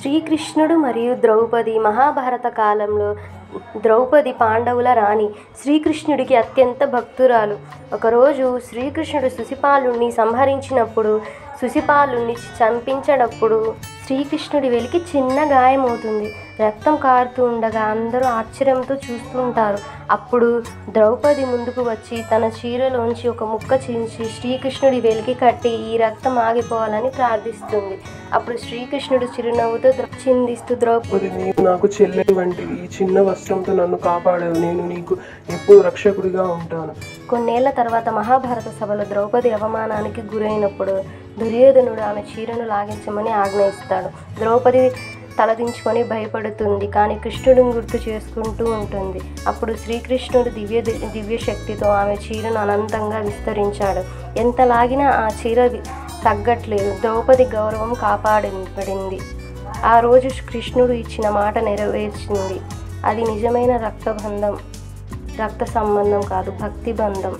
శ్రీకృష్ణుడు మరియు ద్రౌపది మహాభారత కాలంలో ద్రౌపది పాండవుల రాణి, శ్రీకృష్ణుడికి అత్యంత భక్తురాలు. ఒకరోజు శ్రీకృష్ణుడు శిశుపాలుణ్ణి సంహరించినప్పుడు, శిశుపాలుణ్ణి చంపించినప్పుడు శ్రీకృష్ణుడి వెలికి చిన్న గాయమవుతుంది. రక్తం కారుతూ ఉండగా అందరూ ఆశ్చర్యంతో చూస్తుంటారు. అప్పుడు ద్రౌపది ముందుకు వచ్చి తన చీరలోంచి ఒక ముక్క చించి శ్రీకృష్ణుడి వెలికి కట్టి ఈ రక్తం ఆగిపోవాలని ప్రార్థిస్తుంది. అప్పుడు శ్రీకృష్ణుడు చిరునవ్వుతో చిందిస్తూ, ద్రౌపది, నీవు నాకు చెల్లెలి వంటివి. ఈ చిన్న వస్త్రంతో నన్ను కాపాడావు. నేను నీకు ఎప్పుడు రక్షకుడిగా ఉంటాను. కొన్నేళ్ల తర్వాత మహాభారత సభలో ద్రౌపది అవమానానికి గురైనప్పుడు దుర్యోధనుడు ఆమె చీరను లాగించమని ఆజ్ఞయిస్తాడు. ద్రౌపది తలదించుకొని భయపడుతుంది, కానీ కృష్ణుడిని గుర్తు చేసుకుంటూ ఉంటుంది. అప్పుడు శ్రీకృష్ణుడు దివ్య శక్తితో ఆమె చీరను అనంతంగా విస్తరించాడు. ఎంత లాగినా ఆ చీర తగ్గట్లేదు. ద్రౌపది గౌరవం కాపాడబడింది. ఆ రోజు కృష్ణుడు ఇచ్చిన మాట నెరవేర్చింది. అది నిజమైన రక్త సంబంధం కాదు, భక్తి బంధం.